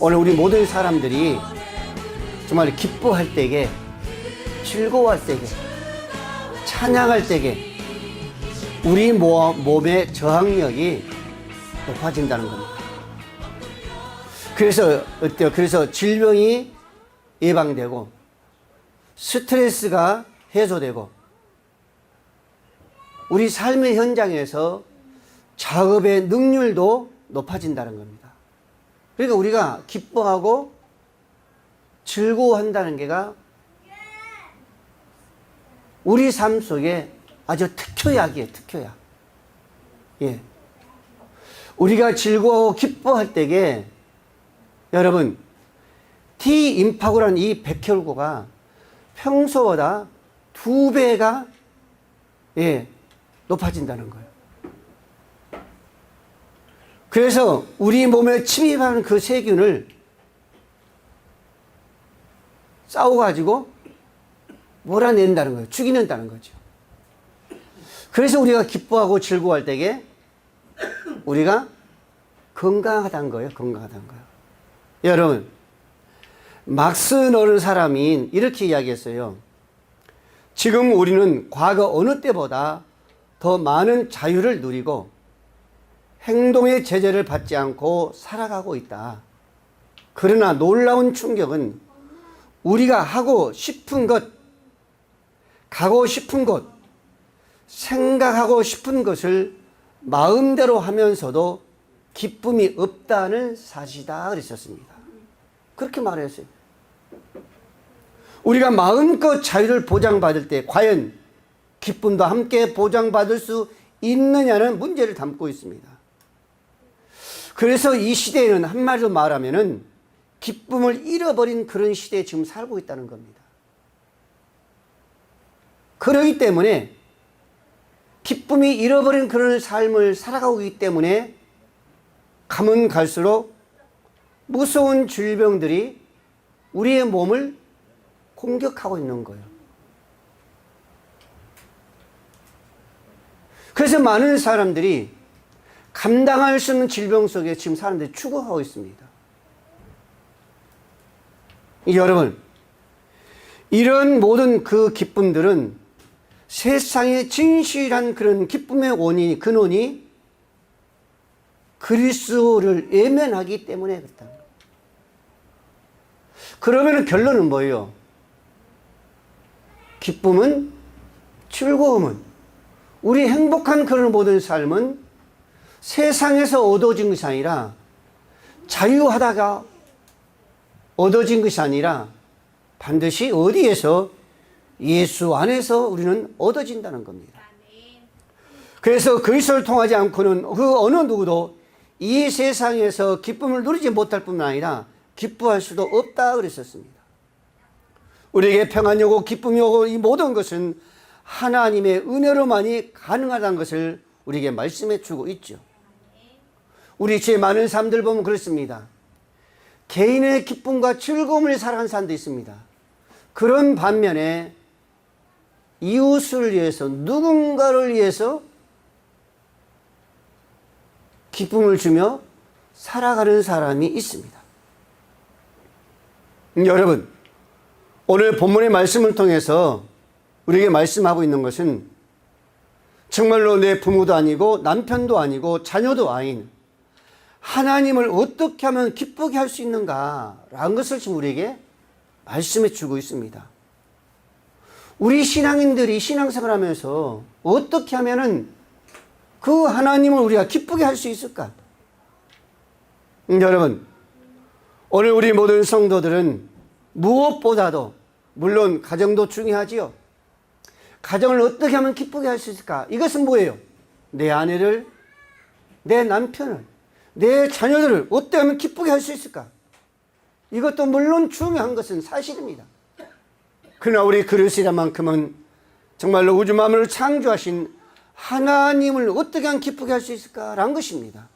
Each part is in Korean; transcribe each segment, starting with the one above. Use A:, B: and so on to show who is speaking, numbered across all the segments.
A: 오늘 우리 모든 사람들이 정말 기뻐할 때에, 즐거워할 때에, 찬양할 때에 우리 몸의 저항력이 높아진다는 겁니다. 그래서 어때요? 그래서 질병이 예방되고 스트레스가 해소되고 우리 삶의 현장에서 작업의 능률도 높아진다는 겁니다. 그러니까 우리가 기뻐하고 즐거워한다는 게가 우리 삶 속에 아주 특효약이에요. 특효약. 예. 우리가 즐거워 기뻐할 때에 여러분 T임파고라는 이 백혈구가 평소보다 2배가 높아진다는 거예요. 그래서 우리 몸에 침입하는 그 세균을 싸워가지고 몰아낸다는 거예요. 죽이는다는 거죠. 그래서 우리가 기뻐하고 즐거워할 때에 우리가 건강하다는 거예요. 건강하다는 거예요. 여러분, 막스 너는 사람이 이렇게 이야기했어요. 지금 우리는 과거 어느 때보다 더 많은 자유를 누리고 행동의 제재를 받지 않고 살아가고 있다. 그러나 놀라운 충격은 우리가 하고 싶은 것, 가고 싶은 곳, 생각하고 싶은 것을 마음대로 하면서도 기쁨이 없다는 사실이다 그랬었습니다. 그렇게 말했어요. 우리가 마음껏 자유를 보장받을 때 과연 기쁨도 함께 보장받을 수 있느냐는 문제를 담고 있습니다. 그래서 이 시대에는 한마디로 말하면은 기쁨을 잃어버린 그런 시대에 지금 살고 있다는 겁니다. 그러기 때문에 기쁨이 잃어버린 그런 삶을 살아가고 있기 때문에 가면 갈수록 무서운 질병들이 우리의 몸을 공격하고 있는 거예요. 그래서 많은 사람들이 감당할 수 없는 질병 속에 지금 사람들이 죽어가고 있습니다. 여러분, 이런 모든 그 기쁨들은 세상의 진실한 그런 기쁨의 원인이, 근원이 그리스도를 외면하기 때문에 그렇다. 그러면 결론은 뭐예요? 기쁨은, 즐거움은, 우리 행복한 그런 모든 삶은 세상에서 얻어진 것이 아니라 자유하다가 얻어진 것이 아니라 반드시 어디에서? 예수 안에서 우리는 얻어진다는 겁니다. 그래서 그리스도를 통하지 않고는 그 어느 누구도 이 세상에서 기쁨을 누리지 못할 뿐만 아니라 기뻐할 수도 없다 그랬었습니다. 우리에게 평안이 오고 기쁨이 오고 이 모든 것은 하나님의 은혜로만이 가능하다는 것을 우리에게 말씀해 주고 있죠. 우리 주의 많은 사람들 보면 그렇습니다. 개인의 기쁨과 즐거움을 살아가는 사람도 있습니다. 그런 반면에 이웃을 위해서, 누군가를 위해서 기쁨을 주며 살아가는 사람이 있습니다. 여러분, 오늘 본문의 말씀을 통해서 우리에게 말씀하고 있는 것은 정말로 내 부모도 아니고 남편도 아니고 자녀도 아닌 하나님을 어떻게 하면 기쁘게 할 수 있는가라는 것을 지금 우리에게 말씀해 주고 있습니다. 우리 신앙인들이 신앙생활 하면서 어떻게 하면은 그 하나님을 우리가 기쁘게 할 수 있을까? 여러분, 오늘 우리 모든 성도들은 무엇보다도 물론 가정도 중요하지요. 가정을 어떻게 하면 기쁘게 할 수 있을까? 이것은 뭐예요? 내 아내를, 내 남편을, 내 자녀들을 어떻게 하면 기쁘게 할 수 있을까? 이것도 물론 중요한 것은 사실입니다. 그러나 우리 그리스도만큼은 정말로 우주 만물을 창조하신 하나님을 어떻게 하면 기쁘게 할 수 있을까라는 것입니다.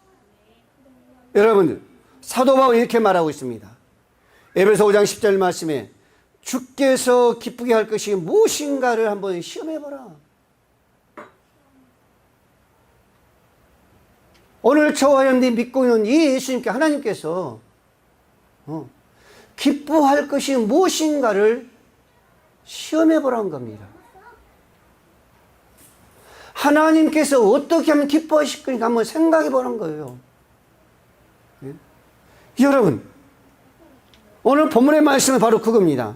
A: 여러분들, 사도 바울이 이렇게 말하고 있습니다. 에베소 5장 10절 말씀에 주께서 기쁘게 할 것이 무엇인가를 한번 시험해봐라. 오늘 저와 여러분들이 믿고 있는 이 예수님께 하나님께서 기뻐할 것이 무엇인가를 시험해 보라는 겁니다. 하나님께서 어떻게 하면 기뻐하실 거니까 한번 생각해 보는 거예요. 예? 여러분, 오늘 본문의 말씀은 바로 그겁니다.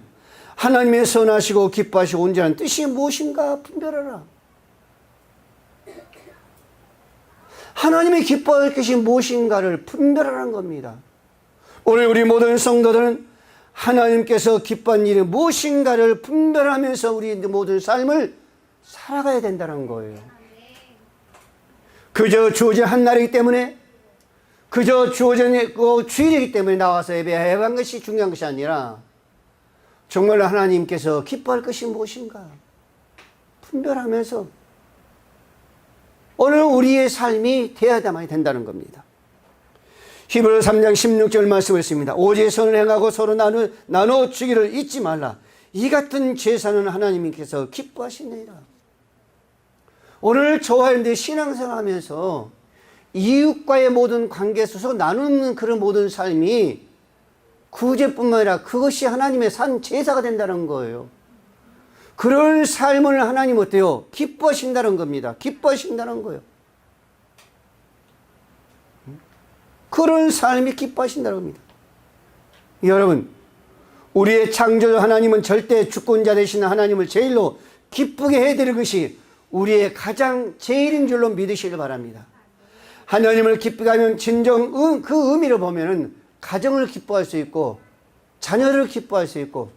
A: 하나님의 선하시고 기뻐하시고 온전한 뜻이 무엇인가 분별하라. 하나님의 기뻐할 것이 무엇인가를 분별하라는 겁니다. 오늘 우리 모든 성도들은 하나님께서 기뻐한 일이 무엇인가를 분별하면서 우리 모든 삶을 살아가야 된다는 거예요. 그저 주어진 한 날이기 때문에, 그저 주어진 주일이기 때문에 나와서 예배한 것이 중요한 것이 아니라 정말로 하나님께서 기뻐할 것이 무엇인가 분별하면서 오늘 우리의 삶이 되어야만 된다는 겁니다. 히브리서 3장 16절 말씀을 했습니다. 오직 선을 행하고 서로 나눠 주기를 잊지 말라. 이 같은 제사는 하나님께서 기뻐하시느니라. 오늘 저와 여러분들이 신앙생활 하면서 이웃과의 모든 관계에 있어서 나누는 그런 모든 삶이 구제뿐만 아니라 그것이 하나님의 산 제사가 된다는 거예요. 그런 삶을 하나님 어때요? 기뻐하신다는 겁니다. 기뻐하신다는 거예요. 그런 삶이 기뻐하신다는 겁니다. 여러분, 우리의 창조주 하나님은 절대 주권자 되시는 하나님을 제일로 기쁘게 해드릴 것이 우리의 가장 제일인 줄로 믿으시길 바랍니다. 하나님을 기쁘게 하면 진정 그 의미를 보면은 가정을 기뻐할 수 있고 자녀를 기뻐할 수 있고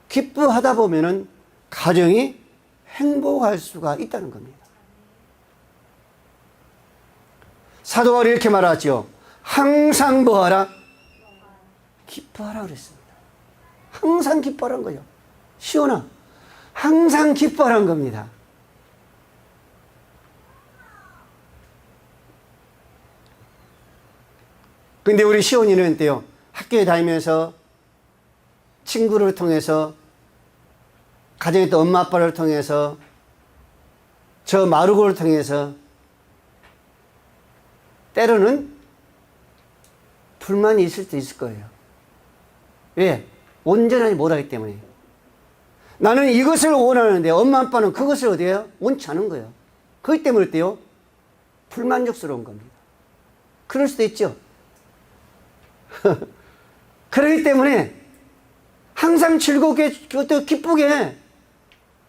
A: 기뻐하다 보면은 가정이 행복할 수가 있다는 겁니다. 사도 바울이 이렇게 말하죠. 항상 뭐하라? 기뻐하라 그랬습니다. 항상 기뻐하라는 거죠. 시온아, 항상 기뻐하라는 겁니다. 근데 우리 시온이는 어때요? 학교에 다니면서 친구를 통해서 가정에 또 엄마 아빠를 통해서 저 마루고를 통해서 때로는 불만이 있을 수도 있을 거예요. 왜? 온전하지 못하기 때문에. 나는 이것을 원하는데 엄마 아빠는 그것을 어디에요? 원치 않은 거예요. 그렇기 때문에 어때요? 불만족스러운 겁니다. 그럴 수도 있죠. 그렇기 때문에 항상 즐겁게 기쁘게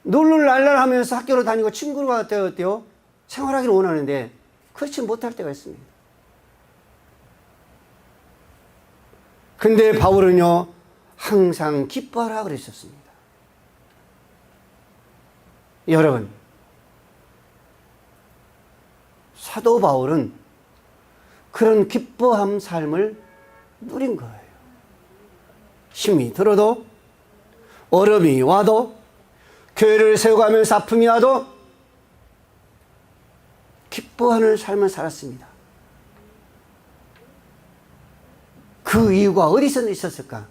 A: 놀랄랄 하면서 학교로 다니고 친구가 어때요? 생활하기를 원하는데 그렇지 못할 때가 있습니다. 근데 바울은요 항상 기뻐하라 그랬었습니다. 여러분, 사도 바울은 그런 기뻐함 삶을 누린 거예요. 힘이 들어도 어려움이 와도 교회를 세워가면서 아픔이 와도 기뻐하는 삶을 살았습니다. 그 이유가 어디서 있었을까?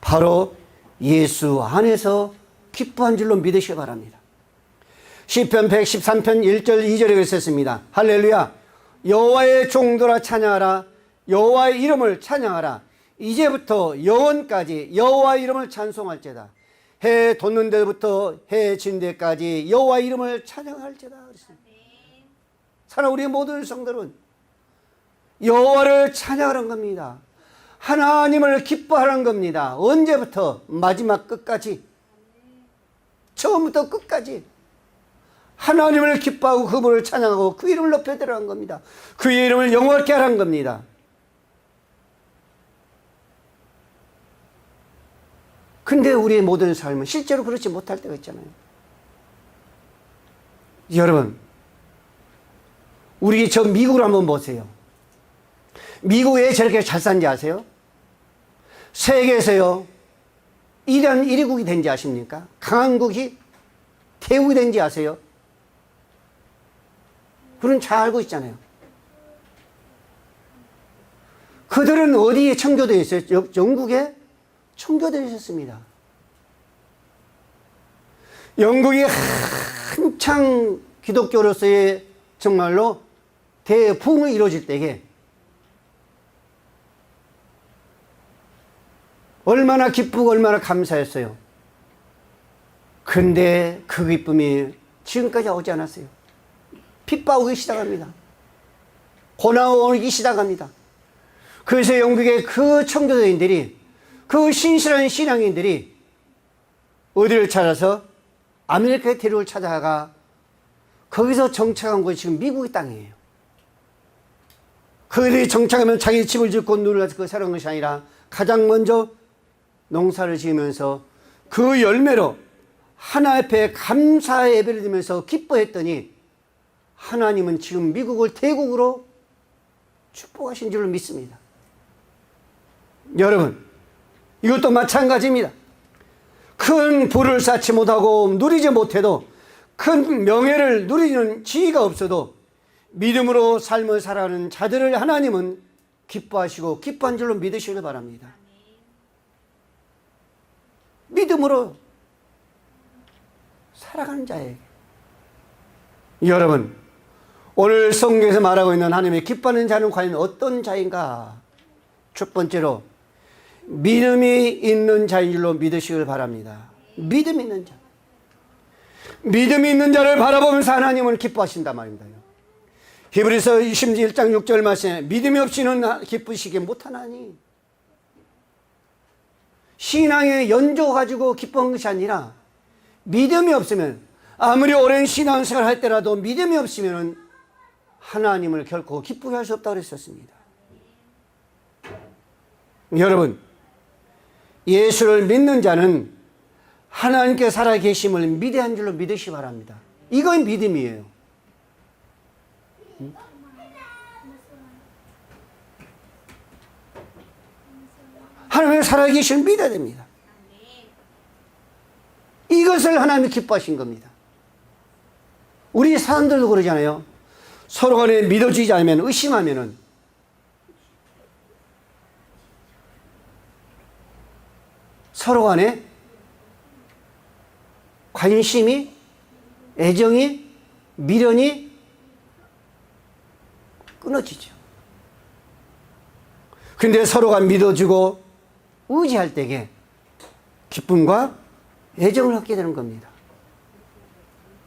A: 바로 예수 안에서 기뻐한 줄로 믿으시기 바랍니다. 시편 113편 1절 2절에 그랬습니다. 할렐루야, 여호와의 종들아 찬양하라. 여호와의 이름을 찬양하라. 이제부터 영원까지 여호와의 이름을 찬송할지다. 해 돋는 데부터 해 진 데까지 여호와의 이름을 찬양할지다. 사랑하는 우리 모든 성도는 여호와를 찬양하는 겁니다. 하나님을 기뻐하는 겁니다. 언제부터? 마지막 끝까지. 처음부터 끝까지 하나님을 기뻐하고 그분을 찬양하고 그 이름을 높여드리라는 겁니다. 그의 이름을 영원케 하라는 겁니다. 근데 우리의 모든 삶은 실제로 그렇지 못할 때가 있잖아요. 여러분, 우리 저 미국을 한번 보세요. 미국 왜 저렇게 잘 사는지 아세요? 세계에서요 1위국이 된지 아십니까? 강한 국이 대국이 된지 아세요? 그건 잘 알고 있잖아요. 그들은 어디에 청교도에 있어요? 영국에 청교도에 있었습니다. 영국이 한창 기독교로서의 정말로 대부흥이 이루어질 때에 얼마나 기쁘고 얼마나 감사했어요. 근데 그 기쁨이 지금까지 오지 않았어요. 핍박오기 시작합니다. 고난 오기 시작합니다. 그래서 영국의 그 청교도인들이, 그 신실한 신앙인들이 어디를 찾아서 아메리카의 대륙을 찾아가 거기서 정착한 곳이 지금 미국의 땅이에요. 그들이 정착하면 자기 집을 짓고 눈을 그 사는 것이 아니라 가장 먼저 농사를 지으면서 그 열매로 하나 앞에 감사 예배를 드리면서 기뻐했더니 하나님은 지금 미국을 대국으로 축복하신 줄로 믿습니다. 여러분, 이것도 마찬가지입니다. 큰 부를 쌓지 못하고 누리지 못해도 큰 명예를 누리는 지위가 없어도 믿음으로 삶을 살아가는 자들을 하나님은 기뻐하시고 기뻐한 줄로 믿으시길 바랍니다. 믿음으로 살아가는 자에게. 여러분, 오늘 성경에서 말하고 있는 하나님의 기뻐하는 자는 과연 어떤 자인가? 첫 번째로 믿음이 있는 자인 줄로 믿으시길 바랍니다. 믿음 있는 자. 믿음이 있는 자를 바라보면서 하나님은 기뻐하신단 말입니다. 히브리서 21장 6절 말씀에 믿음이 없이는 기쁘시게 못하나니. 신앙의 연조 가지고 기뻐한 것이 아니라 믿음이 없으면, 아무리 오랜 신앙생활을 할 때라도 믿음이 없으면 하나님을 결코 기쁘게 할 수 없다고 그랬었습니다. 여러분, 예수를 믿는 자는 하나님께 살아계심을 미대한 줄로 믿으시기 바랍니다. 이건 믿음이에요. 하나님의 살아계심을 믿어야 됩니다. 이것을 하나님이 기뻐하신 겁니다. 우리 사람들도 그러잖아요. 서로 간에 믿어지지 않으면, 의심하면은 서로 간에 관심이, 애정이, 미련이 끊어지죠. 근데 서로가 믿어주고 의지할 때에 기쁨과 애정을 갖게 되는 겁니다.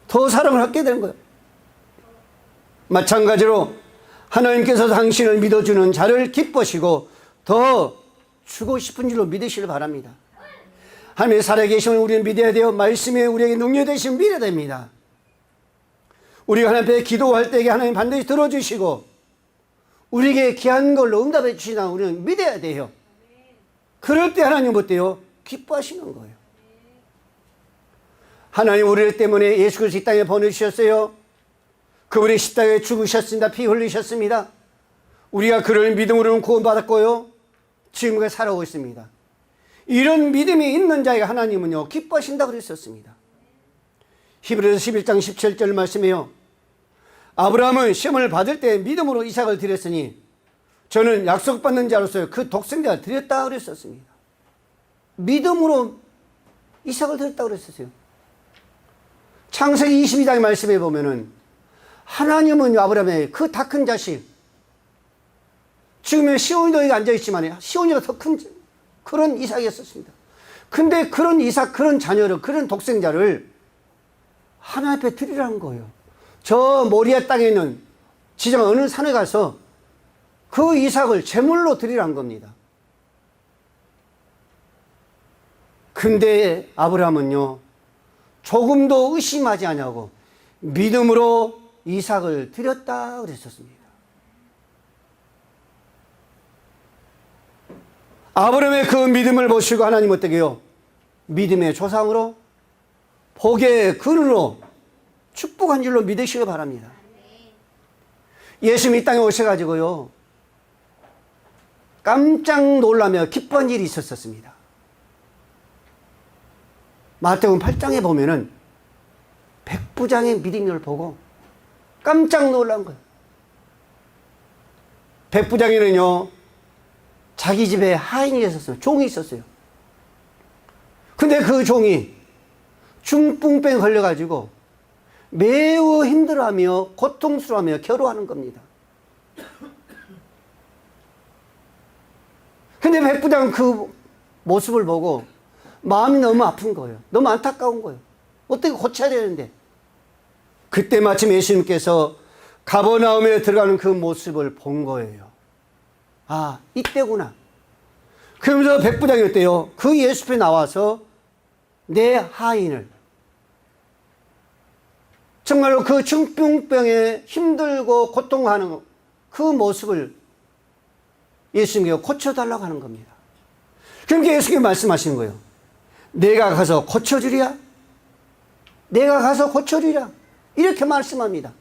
A: 더 사랑을 갖게 되는 거예요. 마찬가지로 하나님께서 당신을 믿어주는 자를 기뻐하시고 더 주고 싶은 줄로 믿으시길 바랍니다. 하나님의 살아계심을 우리는 믿어야 돼요. 말씀에 우리에게 능력되심을 믿어야 됩니다. 우리가 하나님 앞에 기도할 때에 하나님 반드시 들어주시고 우리에게 귀한 걸로 응답해 주시나 우리는 믿어야 돼요. 그럴 때 하나님 어때요? 기뻐하시는 거예요. 하나님 우리를 때문에 예수 그리스도 이 땅에 보내주셨어요. 그분이 십자가에 죽으셨습니다. 피 흘리셨습니다. 우리가 그를 믿음으로는 구원받았고요. 지금까지 살아오고 있습니다. 이런 믿음이 있는 자에게 하나님은요 기뻐하신다고 그랬었습니다. 히브리서 11장 17절 말씀이에요. 아브라함은 시험을 받을 때 믿음으로 이삭을 드렸으니 저는 약속받는 자로서 그 독생자를 드렸다 그랬었습니다. 믿음으로 이삭을 드렸다고 그랬었어요. 창세기 22장 말씀에 보면은 하나님은 아브라함의 그 다 큰 자식, 지금은 시온이도 여기 앉아있지만 시온이보다 더 큰 그런 이삭이었었습니다. 근데 그런 이삭, 그런 자녀를, 그런 독생자를 하나님 앞에 드리라는 거예요. 저 모리아 땅에 있는 지정 어느 산에 가서 그 이삭을 제물로 드리라는 겁니다. 근데 아브라함은요 조금도 의심하지 않냐고 믿음으로 이삭을 드렸다 그랬었습니다. 아브라함의 그 믿음을 보시고 하나님 어떻게 해요? 믿음의 조상으로 복의 근으로 축복한 줄로 믿으시기 바랍니다. 예수님이 이 땅에 오셔가지고요 깜짝 놀라며 기뻐한 일이 있었습니다. 마태복음 8장에 보면은 백부장의 믿음을 보고 깜짝 놀란 거예요. 백부장에는요 자기 집에 하인이 있었어요. 종이 있었어요. 근데 그 종이 중풍병 걸려가지고 매우 힘들어하며 고통스러워하며 괴로워하는 겁니다. 근데 백부장은 그 모습을 보고 마음이 너무 아픈 거예요. 너무 안타까운 거예요. 어떻게 고쳐야 되는데. 그때 마침 예수님께서 가버나움에 들어가는 그 모습을 본 거예요. 아, 이때구나. 그러면서 백부장이 어때요? 그 예수 앞에 나와서 내 하인을, 정말로 그 중풍병에 힘들고 고통하는 그 모습을 예수님께 고쳐달라고 하는 겁니다. 그러니까 예수님이 말씀하시는 거예요. 내가 가서 고쳐주리라. 내가 가서 고쳐주리라. 이렇게 말씀합니다.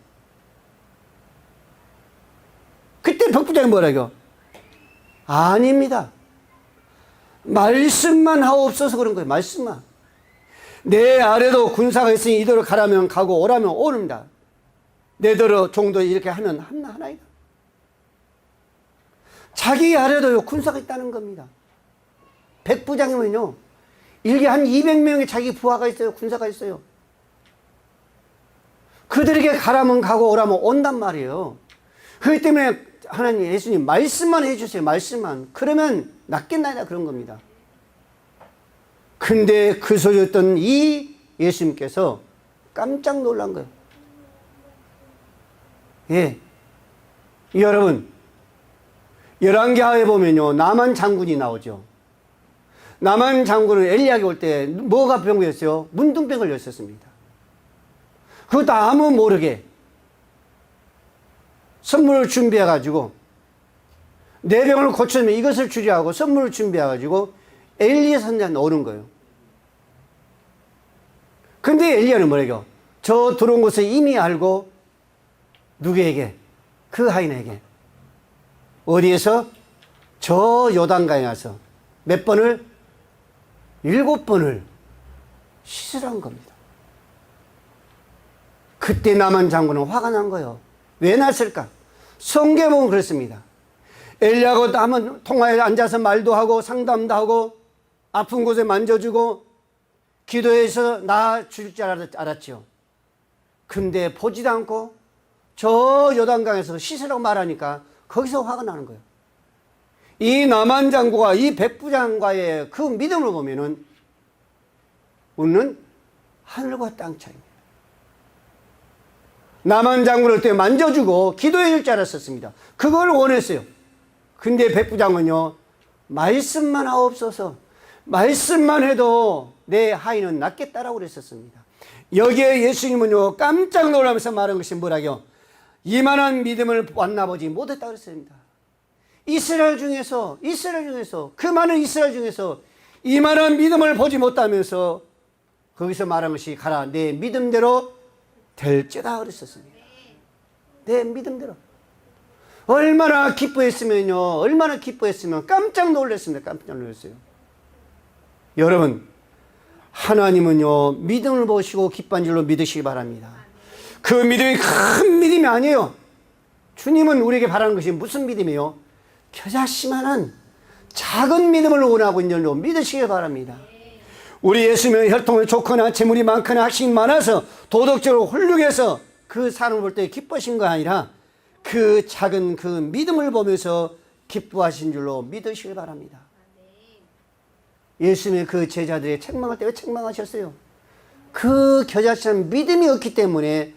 A: 그때 백부장이 뭐라고요? 아닙니다. 말씀만 하옵소서 그런 거예요. 말씀만. 내 아래도 군사가 있으니 이대로 가라면 가고 오라면 오릅니다. 내대로 종도 이렇게 하면 하나이다. 자기 아래도 군사가 있다는 겁니다. 백부장이면요, 일개 한 200명의 자기 부하가 있어요. 군사가 있어요. 그들에게 가라면 가고 오라면 온단 말이에요. 그렇기 때문에 하나님, 예수님 말씀만 해주세요. 말씀만. 그러면 낫겠나이다 그런 겁니다. 근데 그 소리 듣던 이 예수님께서 깜짝 놀란 거예요. 예. 여러분, 열왕기하에 보면요, 나만 장군이 나오죠. 나만 장군은 엘리야에게 올 때 뭐가 병 걸렸어요? 문둥병 걸렸었습니다. 그것도 아무 모르게 선물을 준비해가지고 내 병을 고쳐주면 이것을 주리하고 선물을 준비해가지고 엘리야 선지자한테 오는 거예요. 근데 엘리야는 뭐래요? 저 들어온 것을 이미 알고 누구에게? 그 하인에게. 어디에서? 저 요단강에 가서 몇 번을? 7번을 씻으라는 겁니다. 그때 나만 장군은 화가 난 거예요. 왜 났을까? 성경에 보면 그렇습니다. 엘리야하고 한번 통화에 앉아서 말도 하고 상담도 하고 아픈 곳에 만져주고 기도해서 나아줄 줄 알았죠. 근데 보지도 않고 저 요단강에서 씻으라고 말하니까 거기서 화가 나는 거예요. 이 나만 장군과 이 백부장과의 그 믿음을 보면은 우리는 하늘과 땅 차이입니다. 나만 장군을 그때 만져주고 기도해 줄 줄 알았었습니다. 그걸 원했어요. 근데 백부장은요, 말씀만 하옵소서. 말씀만 해도 내 하인은 낫겠다라고 그랬었습니다. 여기에 예수님은요, 깜짝 놀라면서 말한 것이 뭐라고요? 이만한 믿음을 만나보지 못했다고 그랬습니다. 이스라엘 중에서 그 많은 이스라엘 중에서 이만한 믿음을 보지 못하면서 거기서 말한 것이 가라 내 믿음대로 될지다 그랬었습니다. 내 믿음대로. 얼마나 기뻐했으면요, 얼마나 기뻐했으면 깜짝 놀랐습니다. 깜짝 놀랐어요. 여러분, 하나님은요, 믿음을 보시고 기뻐한 줄로 믿으시기 바랍니다. 그 믿음이 큰 믿음이 아니에요. 주님은 우리에게 바라는 것이 무슨 믿음이에요? 겨자씨만한 작은 믿음을 원하고 있는 줄로 믿으시기 바랍니다. 우리 예수님은 혈통이 좋거나 재물이 많거나 학식이 많아서 도덕적으로 훌륭해서 그 사람을 볼 때 기뻐하신 거 아니라 그 작은 그 믿음을 보면서 기뻐하신 줄로 믿으시기 바랍니다. 예수님의 그 제자들의 책망할 때 왜 책망하셨어요? 그 겨자씨한 믿음이 없기 때문에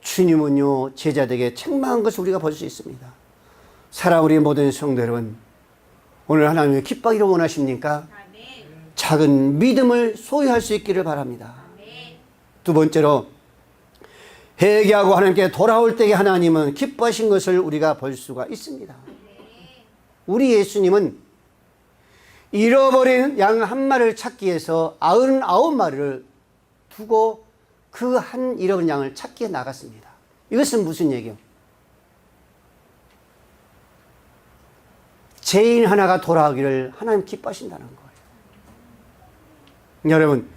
A: 주님은요, 제자들에게 책망한 것을 우리가 볼 수 있습니다. 사랑하는 우리 모든 성도 여러분, 오늘 하나님의 기뻐하기를 원하십니까? 작은 믿음을 소유할 수 있기를 바랍니다. 두 번째로, 회개하고 하나님께 돌아올 때에 하나님은 기뻐하신 것을 우리가 볼 수가 있습니다. 우리 예수님은 잃어버린 양 한 마리를 찾기 위해서 99마리를 두고 그 한 잃어버린 양을 찾기에 나갔습니다. 이것은 무슨 얘기예요? 죄인 하나가 돌아오기를 하나님 기뻐하신다는 거예요. 여러분,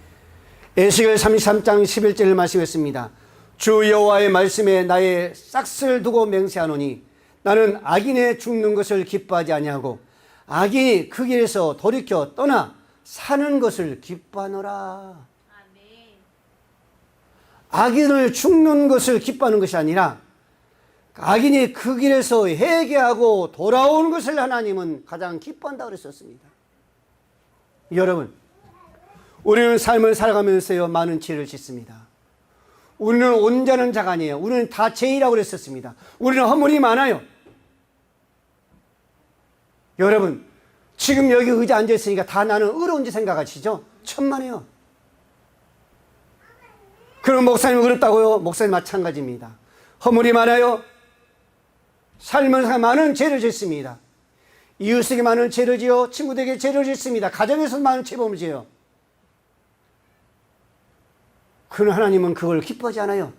A: 에스겔 33장 11절을 말씀했습니다. 주 여호와의 말씀에 나의 싹스를 두고 맹세하노니 나는 악인의 죽는 것을 기뻐하지 아니하고 악인이 그 길에서 돌이켜 떠나 사는 것을 기뻐하노라. 악인을 죽는 것을 기뻐하는 것이 아니라 악인이 그 길에서 회개하고 돌아오는 것을 하나님은 가장 기뻐한다고 그랬었습니다. 여러분, 우리는 삶을 살아가면서요 많은 죄를 짓습니다. 우리는 온전한 자가 아니에요. 우리는 다 죄인이라고 그랬었습니다. 우리는 허물이 많아요. 여러분, 지금 여기 의자 앉아있으니까 다 나는 의로운 지 생각하시죠? 천만에요. 그럼 목사님 어렵다고요? 목사님 마찬가지입니다. 허물이 많아요. 살면서 많은 죄를 짓습니다. 이웃에게 많은 죄를 지어 친구들에게 죄를 짓습니다. 가정에서 많은 죄범을 지어요. 그러나 하나님은 그걸 기뻐하지 않아요.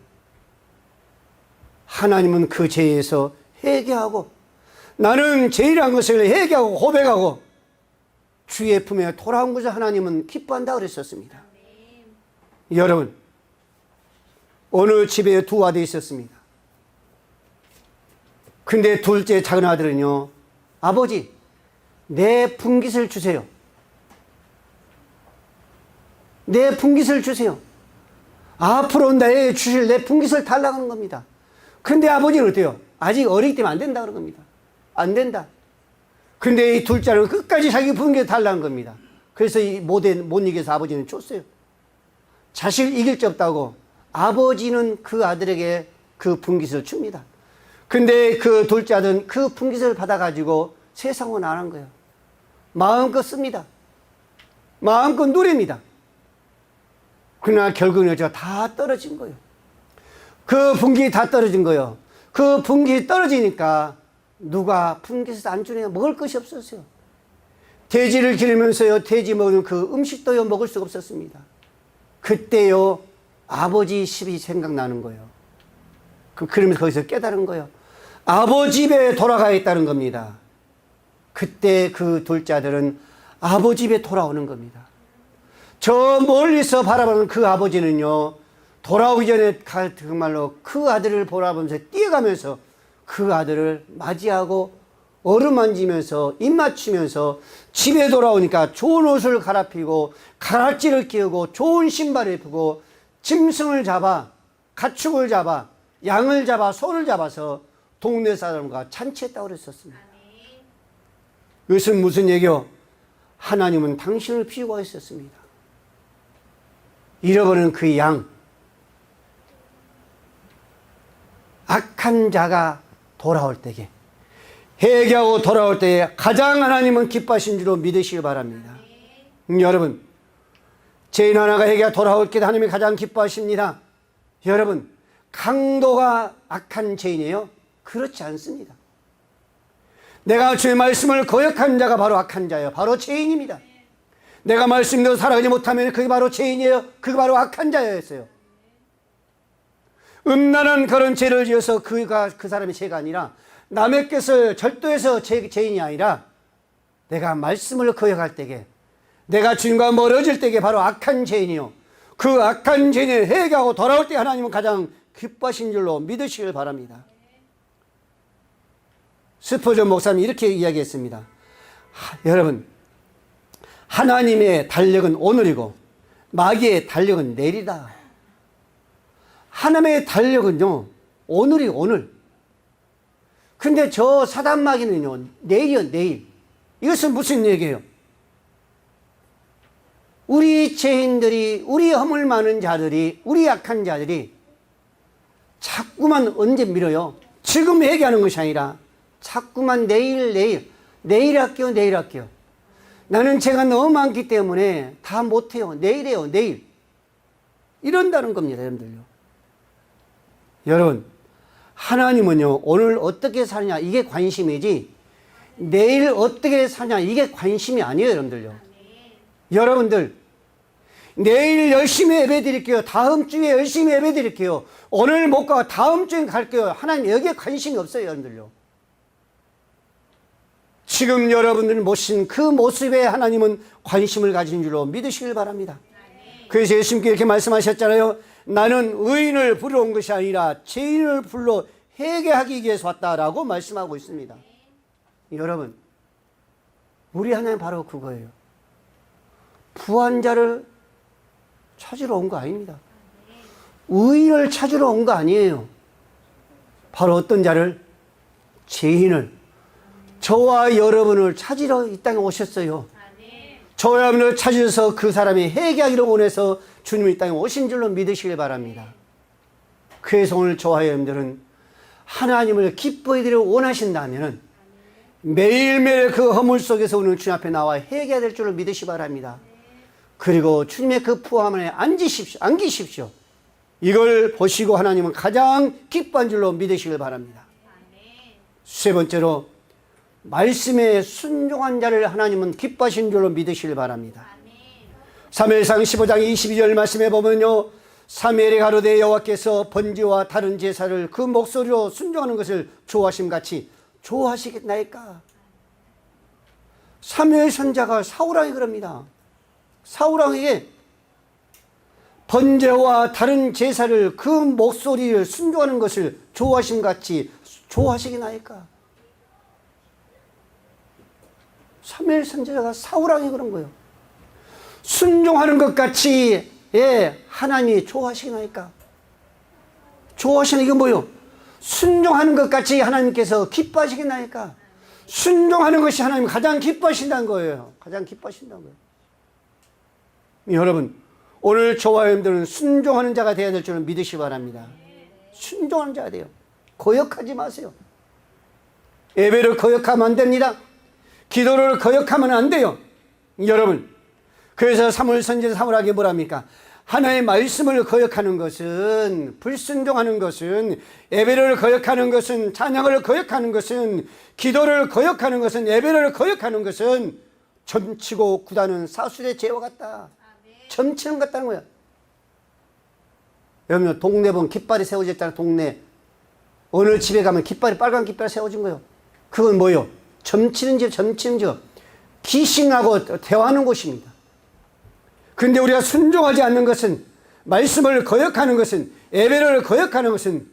A: 하나님은 그 죄에서 회개하고 나는 죄인이라는 것을 회개하고 고백하고 주의 품에 돌아온 것을 하나님은 기뻐한다 그랬었습니다. 여러분, 어느 집에 두 아들이 있었습니다. 근데 둘째 작은 아들은요, 아버지, 내 분깃을 주세요. 내 분깃을 주세요. 앞으로 나에게 주실 내 분깃을 달라고 하는 겁니다. 근데 아버지는 어때요? 아직 어리기 때문에 안 된다 그런 겁니다. 안 된다. 근데 이 둘째는 끝까지 자기 분깃을 달라는 겁니다. 그래서 못 이겨서 아버지는 줬어요. 자식을 이길 수 없다고 아버지는 그 아들에게 그 분깃을 줍니다. 근데 그 둘째 아들은 그 분깃을 받아가지고 세상으로 나간 거예요. 마음껏 씁니다. 마음껏 누립니다. 그러나 결국은 여자가 다 떨어진 거예요. 그 분깃이 다 떨어진 거예요. 그 분깃이 떨어지니까 누가 분깃을 안 주네요. 먹을 것이 없었어요. 돼지를 기르면서요, 돼지 먹는 그 음식도요, 먹을 수가 없었습니다. 그때요, 아버지 집이 생각나는 거예요. 그러면서 거기서 깨달은 거예요. 아버지 집에 돌아가겠다는 겁니다. 그때 그 둘째 아들은 아버지 집에 돌아오는 겁니다. 저 멀리서 바라보는 그 아버지는요, 돌아오기 전에 정말로 그 아들을 바라보면서 뛰어가면서 그 아들을 맞이하고 어루만지면서 입 맞추면서 집에 돌아오니까 좋은 옷을 갈아입히고 가락지를 끼우고 좋은 신발을 입고 짐승을 잡아 가축을 잡아 양을 잡아 소를 잡아서 동네 사람과 잔치했다고 그랬었습니다. 이것은 무슨 얘기요? 하나님은 당신을 피우고 있었습니다. 잃어버린 그 양, 악한 자가 돌아올 때에, 회개하고 돌아올 때에 가장 하나님은 기뻐하신 줄로 믿으시기 바랍니다. 여러분, 죄인 하나가 회개가 돌아올 때 하나님이 가장 기뻐하십니다. 여러분, 강도가 악한 죄인이에요? 그렇지 않습니다. 내가 주의 말씀을 거역한 자가 바로 악한 자예요. 바로 죄인입니다. 내가 말씀대로 살아가지 못하면 그게 바로 죄인이에요. 그게 바로 악한 자였어요. 음란한 그런 죄를 지어서 그 사람의 죄가 아니라 남의 것을 절도해서 죄인이 아니라 내가 말씀을 거역할 때에 내가 주님과 멀어질 때에 바로 악한 죄인이요. 그 악한 죄인이 회개하고 돌아올 때 하나님은 가장 기뻐하신 줄로 믿으시길 바랍니다. 스포전 목사님이 이렇게 이야기했습니다. 여러분, 하나님의 달력은 오늘이고 마귀의 달력은 내일이다. 하나님의 달력은요, 오늘이 오늘. 근데 저 사단 마귀는요, 내일이요, 내일. 이것은 무슨 얘기예요? 우리 죄인들이, 우리 허물 많은 자들이, 우리 약한 자들이 자꾸만 언제 밀어요? 지금 얘기하는 것이 아니라 자꾸만 내일 할게요. 나는 죄가 너무 많기 때문에 다 못해요. 내일이에요, 내일. 이런다는 겁니다, 여러분들요. 여러분, 하나님은요, 오늘 어떻게 사느냐, 이게 관심이지, 내일 어떻게 사냐, 이게 관심이 아니에요, 여러분들요. 여러분들, 내일 열심히 예배 드릴게요. 다음 주에 열심히 예배 드릴게요. 오늘 못 가, 다음 주에 갈게요. 하나님, 여기에 관심이 없어요, 여러분들요. 지금 여러분들 모신 그 모습에 하나님은 관심을 가진 줄로 믿으시길 바랍니다. 그래서 예수님께 이렇게 말씀하셨잖아요. 나는 의인을 부르러 온 것이 아니라 죄인을 불러 회개하기 위해서 왔다라고 말씀하고 있습니다. 여러분, 우리 하나님 바로 그거예요. 부한 자를 찾으러 온 거 아닙니다. 의인을 찾으러 온 거 아니에요. 바로 어떤 자를? 죄인을, 저와 여러분을 찾으러 이 땅에 오셨어요. 저와 여러분을 찾으셔서 그 사람이 회개하기를 원해서 주님이 이 땅에 오신 줄로 믿으시길 바랍니다. 그래서 오늘 저와 여러분들은 하나님을 기뻐하기를 원하신다면 매일매일 그 허물 속에서 오늘 주님 앞에 나와 회개해야 될 줄로 믿으시 기 바랍니다. 그리고 주님의 그 부활 안에 안기십시오. 이걸 보시고 하나님은 가장 기뻐한 줄로 믿으시길 바랍니다. 세 번째로 말씀에 순종한 자를 하나님은 기뻐하신 줄로 믿으시길 바랍니다. 사무엘상 15장 22절 말씀에 보면요, 사무엘이 가로되 여호와께서 번제와 다른 제사를 그 목소리로 순종하는 것을 좋아하심 같이 좋아하시겠나이까. 사무엘 선자가 사울왕이 그럽니다. 사울왕에게 번제와 다른 제사를 그 목소리를 순종하는 것을 좋아하심 같이 좋아하시겠나이까. 사무엘 선지자가 사울왕이 그런 거예요. 순종하는 것 같이 하나님이 좋아하시나이까. 좋아하시는 이게 뭐요? 순종하는 것 같이 하나님께서 기뻐하시겠나이까. 순종하는 것이 하나님 가장 기뻐하신다는 거예요. 가장 기뻐하신다는 거예요. 여러분, 오늘 저와 여러분들은 순종하는 자가 되어야 될 줄은 믿으시기 바랍니다. 순종하는 자가 돼요. 거역하지 마세요. 예배를 거역하면 안 됩니다. 기도를 거역하면 안 돼요. 여러분, 그래서 사무엘 선지자 사무엘에게 뭐랍니까? 하나님의 말씀을 거역하는 것은, 불순종하는 것은, 예배를 거역하는 것은, 찬양을 거역하는 것은, 기도를 거역하는 것은, 예배를 거역하는 것은 점치고 구다는 사술의 죄와 같다. 점치는 것 같다는 거야. 여러분, 동네 보면 깃발이 세워졌잖아요. 동네 어느 집에 가면 깃발이, 빨간 깃발이 세워진 거예요. 그건 뭐예요? 점치는 집, 점치는 집. 귀신하고 대화하는 곳입니다. 그런데 우리가 순종하지 않는 것은, 말씀을 거역하는 것은, 예배를 거역하는 것은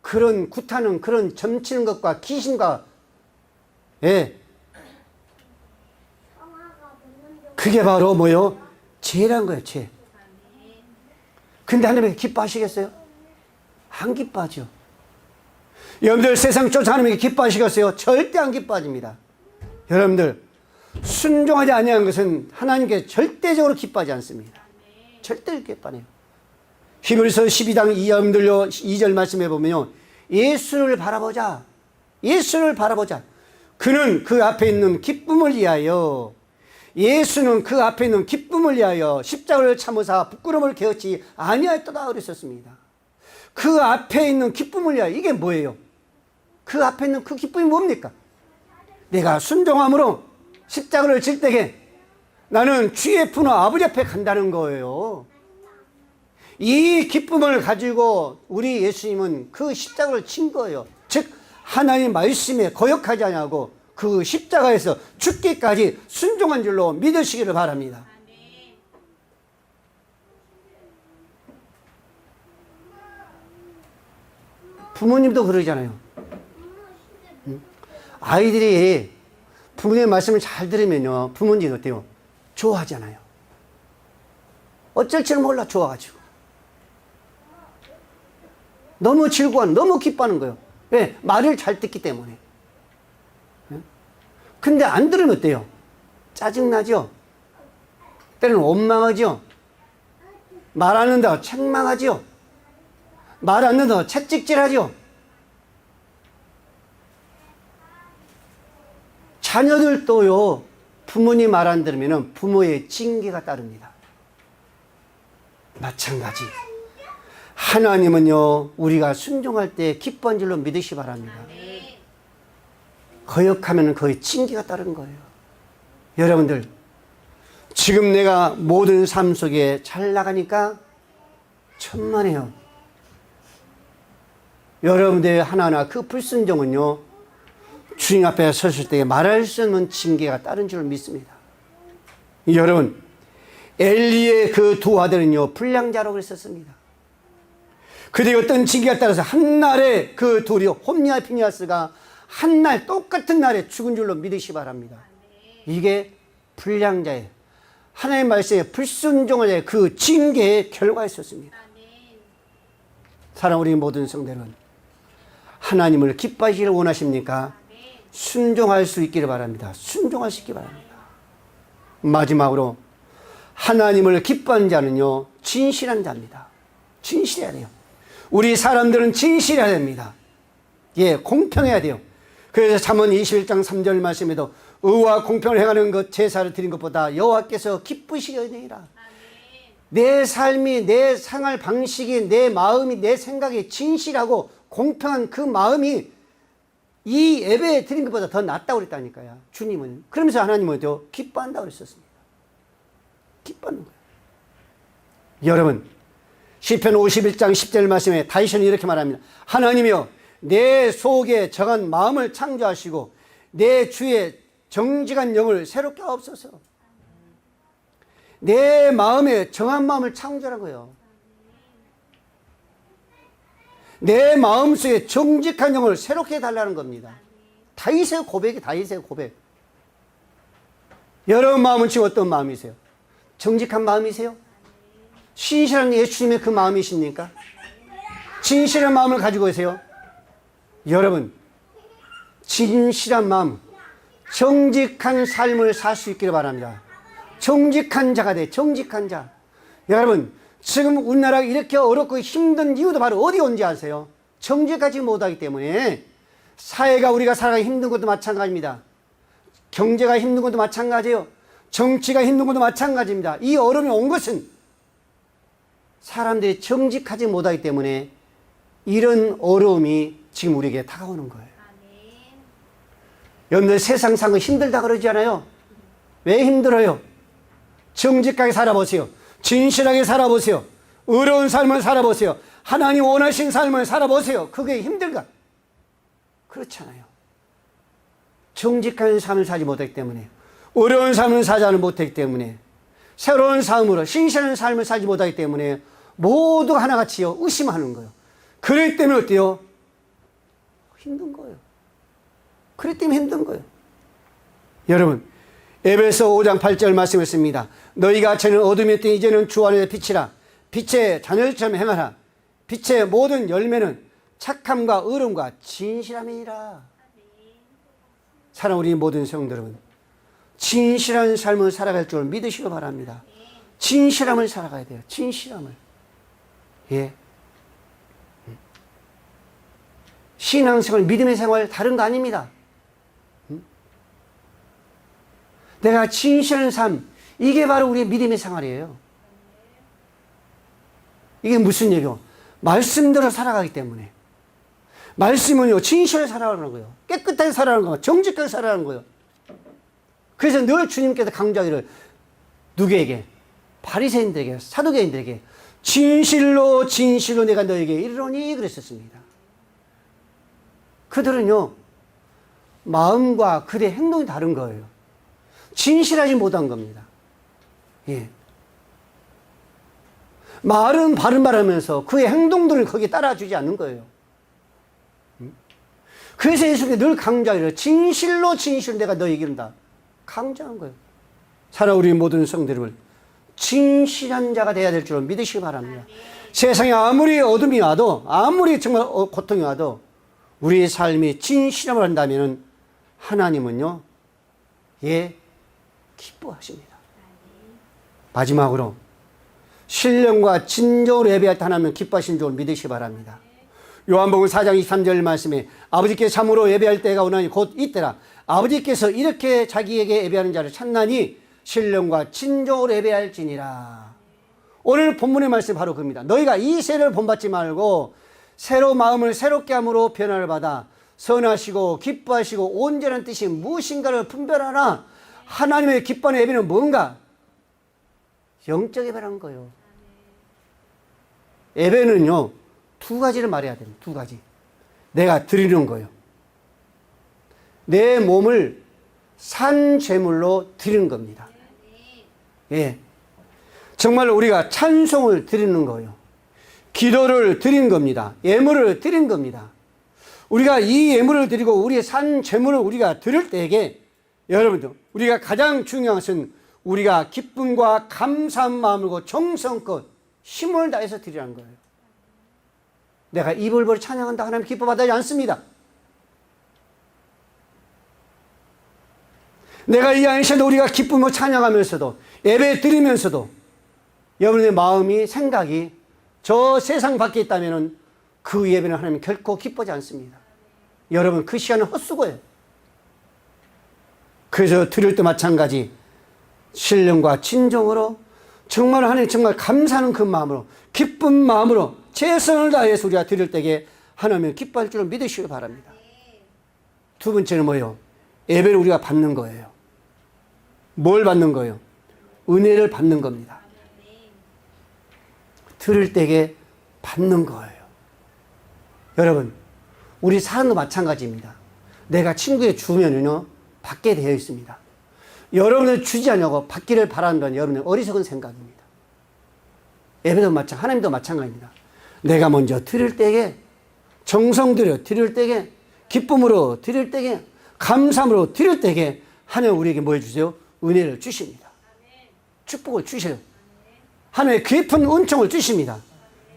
A: 그런 굿하는, 그런 점치는 것과 귀신과, 그게 바로 뭐요? 죄란 거예요, 죄. 근데 하나님이 기뻐하시겠어요? 안 기뻐하죠. 여러분들 세상 쫓아 하나님이 기뻐하시겠어요? 절대 안 기뻐하십니다. 여러분들 순종하지 아니한 것은 하나님께 절대적으로 기뻐하지 않습니다. 절대 기뻐하네요. 히브리서 12장 2절 말씀해 보면요, 예수를 바라보자. 예수를 바라보자. 그는 그 앞에 있는 기쁨을 위하여, 예수는 그 앞에 있는 기쁨을 위하여 십자가를 참으사 부끄러움을 개었지 아니하였도다 그랬었습니다. 그 앞에 있는 기쁨을 위하여. 이게 뭐예요? 그 앞에 있는 그 기쁨이 뭡니까? 내가 순종함으로 십자가를 질 때에 나는 주의 푸는 아버지 앞에 간다는 거예요. 이 기쁨을 가지고 우리 예수님은 그 십자가를 친 거예요. 즉 하나님 말씀에 거역하지 않냐고 그 십자가에서 죽기까지 순종한 줄로 믿으시기를 바랍니다. 부모님도 그러잖아요. 아이들이 부모님의 말씀을 잘 들으면요, 부모님이 어때요? 좋아하잖아요. 어쩔 줄 몰라, 좋아가지고. 너무 즐거워하는, 너무 기뻐하는 거예요. 왜? 말을 잘 듣기 때문에. 근데 안 들으면 어때요? 짜증나죠? 때로는 원망하죠? 말 안 듣는다고 책망하죠? 말 안 듣는다고 채찍질하죠? 자녀들도요, 부모님 말 안 들으면 부모의 징계가 따릅니다. 마찬가지. 하나님은요, 우리가 순종할 때 기뻐한 줄로 믿으시 바랍니다. 거역하면 거의 징계가 따르는 거예요. 여러분들, 지금 내가 모든 삶 속에 잘 나가니까 천만에요. 여러분들 하나하나 그 불순종은요, 주님 앞에 섰을 때 말할 수 없는 징계가 따른 줄 믿습니다. 여러분, 엘리의 그 두 아들은요, 불량자라고 그랬었습니다. 그들이 어떤 징계가 따라서 한날에 그 둘이, 홈리와 피니하스가 한날 똑같은 날에 죽은 줄로 믿으시 바랍니다. 이게 불량자의 하나님의 말씀에 불순종의 그 징계의 결과였었습니다. 사랑 우리 모든 성도는 하나님을 기뻐하시기를 원하십니까? 순종할 수 있기를 바랍니다. 순종할 수 있기 바랍니다. 마지막으로 하나님을 기뻐하는 자는요 진실한 자입니다. 진실해야 돼요. 우리 사람들은 진실해야 됩니다. 예, 공평해야 돼요. 그래서 잠언 21장 3절 말씀에도 의와 공평을 행하는 것 제사를 드린 것보다 여호와께서 기쁘시려니라. 내 삶이, 내 생활 방식이, 내 마음이, 내 생각이 진실하고 공평한 그 마음이 이 예배 드린 것보다 더 낫다고 그랬다니까요. 주님은. 그러면서 하나님은 또 기뻐한다고 그랬었습니다. 기뻐하는 거예요. 여러분, 시편 51장 10절 말씀에 다윗은 이렇게 말합니다. 하나님이여 내 속에 정한 마음을 창조하시고 내 주의 정직한 영을 새롭게 하옵소서. 내 마음에 정한 마음을 창조하라고요. 내 마음속에 정직한 영을 새롭게 해달라는 겁니다. 다윗의 고백이 다윗의 고백. 여러분 마음은 지금 어떤 마음이세요? 정직한 마음이세요? 신실한 예수님의 그 마음이십니까? 진실한 마음을 가지고 계세요? 여러분, 진실한 마음, 정직한 삶을 살 수 있기를 바랍니다. 정직한 자가 돼, 정직한 자. 여러분, 지금 우리나라가 이렇게 어렵고 힘든 이유도 바로 어디 온지 아세요? 정직하지 못하기 때문에. 사회가 우리가 살아가기 힘든 것도 마찬가지입니다. 경제가 힘든 것도 마찬가지예요. 정치가 힘든 것도 마찬가지입니다. 이 어려움이 온 것은 사람들이 정직하지 못하기 때문에 이런 어려움이 지금 우리에게 다가오는 거예요. 여러분들 세상 사는 거 힘들다 그러지 않아요? 왜 힘들어요? 정직하게 살아보세요. 진실하게 살아보세요. 의로운 삶을 살아보세요. 하나님 원하신 삶을 살아보세요. 그게 힘들까? 그렇잖아요. 정직한 삶을 살지 못하기 때문에, 어려운 삶을 살지 못하기 때문에, 새로운 삶으로 신실한 삶을 살지 못하기 때문에 모두 하나같이요 의심하는 거예요. 그렇기 때문에 어때요? 힘든 거예요. 그렇기 때문에 힘든 거예요. 여러분, 에베소 5장 8절 말씀했습니다. 너희가 전에 어둠이었더니 이제는 주 안에 빛이라. 빛의 자녀들처럼 행하라. 빛의 모든 열매는 착함과 의로움과 진실함이니라. 사랑하는 우리 모든 성도 여러분, 진실한 삶을 살아갈 줄 믿으시기 바랍니다. 진실함을 살아가야 돼요. 진실함을. 예. 신앙생활, 믿음의 생활 다른 거 아닙니다. 내가 진실한 삶, 이게 바로 우리의 믿음의 생활이에요. 이게 무슨 얘기요? 말씀대로 살아가기 때문에. 말씀은요, 진실하게 살아가는 거예요. 깨끗하게 살아가는 거예요. 정직하게 살아가는 거예요. 그래서 늘 주님께서 강조하기를 누구에게? 바리새인들에게, 사두개인들에게 진실로 진실로 내가 너에게 이르노니 그랬었습니다. 그들은요, 마음과 그들의 행동이 다른 거예요. 진실하지 못한 겁니다. 예. 말은 바른 말 하면서 그의 행동들을 거기에 따라주지 않는 거예요. 그래서 예수님이 늘 강조하기를 진실로 진실로 내가 너에게 이른다. 강조한 거예요. 살아 우리 모든 성도들 진실한 자가 되어야 될 줄 믿으시기 바랍니다. 세상에 아무리 어둠이 와도, 아무리 정말 고통이 와도 우리의 삶이 진실함을 한다면 하나님은요, 예, 기뻐하십니다. 마지막으로 신령과 진정으로 예배할 때 하나님은 기뻐하시는 줄 믿으시기 바랍니다. 요한복음 4장 23절 말씀에 아버지께 참으로 예배할 때가 오나니 곧 이때라. 아버지께서 이렇게 자기에게 예배하는 자를 찾나니 신령과 진정으로 예배할지니라. 오늘 본문의 말씀이 바로 그겁니다. 너희가 이 세를 본받지 말고 새로 마음을 새롭게 함으로 변화를 받아 선하시고 기뻐하시고 온전한 뜻이 무엇인가를 분별하라. 하나님의 기뻐하는 예배는 뭔가? 영적 예배라는 거예요. 예배는요, 두 가지를 말해야 됩니다. 두 가지. 내가 드리는 거예요. 내 몸을 산 제물로 드리는 겁니다. 예. 정말 우리가 찬송을 드리는 거예요. 기도를 드리는 겁니다. 예물을 드리는 겁니다. 우리가 이 예물을 드리고 우리의 산 제물을 우리가 드릴 때에 여러분들, 우리가 가장 중요한 것은 우리가 기쁨과 감사한 마음으로 정성껏 힘을 다해서 드리라는 거예요. 내가 입을 벌려 찬양한다 하나님 기뻐 받지 않습니다. 내가 이 안에서도 우리가 기쁨을 찬양하면서도 예배 드리면서도 여러분의 마음이 생각이 저 세상 밖에 있다면 그 예배는 하나님 결코 기뻐하지 않습니다. 여러분 그 시간은 헛수고예요. 그래서 드릴 때 마찬가지 신령과 진정으로 정말 하나님 정말 감사하는 그 마음으로 기쁜 마음으로 최선을 다해서 우리가 드릴 때에 하나님을 기뻐할 줄을 믿으시기 바랍니다. 두 번째는 뭐예요? 예배를 우리가 받는 거예요. 뭘 받는 거예요? 은혜를 받는 겁니다. 들을 때에 받는 거예요. 여러분, 우리 사람도 마찬가지입니다. 내가 친구에 주면은요, 받게 되어 있습니다. 여러분을 주지 않냐고 받기를 바란다는 여러분의 어리석은 생각입니다. 예배도 하나님도 마찬가지입니다. 내가 먼저 드릴 때에 정성 들여 드릴 때에 기쁨으로 드릴 때에 감사함으로 드릴 때에 하나님 우리에게 뭐 해주세요? 은혜를 주십니다. 축복을 주셔요. 하나님의 깊은 은총을 주십니다.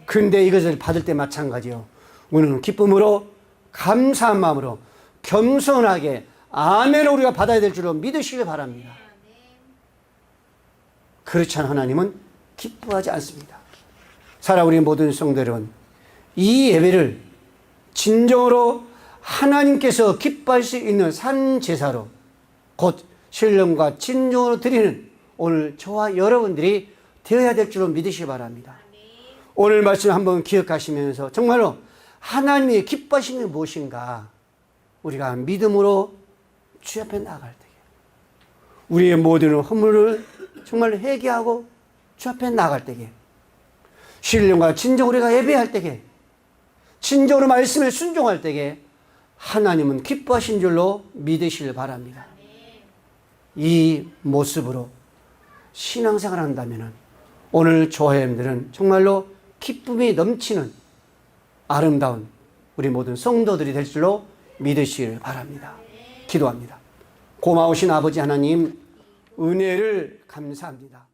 A: 근데 이것을 받을 때 마찬가지요. 우리는 기쁨으로 감사한 마음으로 겸손하게 아멘을 우리가 받아야 될 줄로 믿으시길 바랍니다. 그렇지 않은 하나님은 기뻐하지 않습니다. 살아우리 모든 성도 여러분, 이 예배를 진정으로 하나님께서 기뻐할 수 있는 산 제사로 곧 신령과 진정으로 드리는 오늘 저와 여러분들이 되어야 될 줄로 믿으시기 바랍니다. 오늘 말씀 한번 기억하시면서 정말로 하나님이 기뻐하시는 게 무엇인가 우리가 믿음으로 주 앞에 나아갈 때에 우리의 모든 허물을 정말 회개하고 주 앞에 나아갈 때에 신령과 진정으로 우리가 예배할 때에 진정으로 말씀에 순종할 때에 하나님은 기뻐하신 줄로 믿으시길 바랍니다. 이 모습으로 신앙생활을 한다면 오늘 저와 여러분들은 정말로 기쁨이 넘치는 아름다운 우리 모든 성도들이 될 줄로 믿으시길 바랍니다. 기도합니다. 고마우신 아버지 하나님, 은혜를 감사합니다.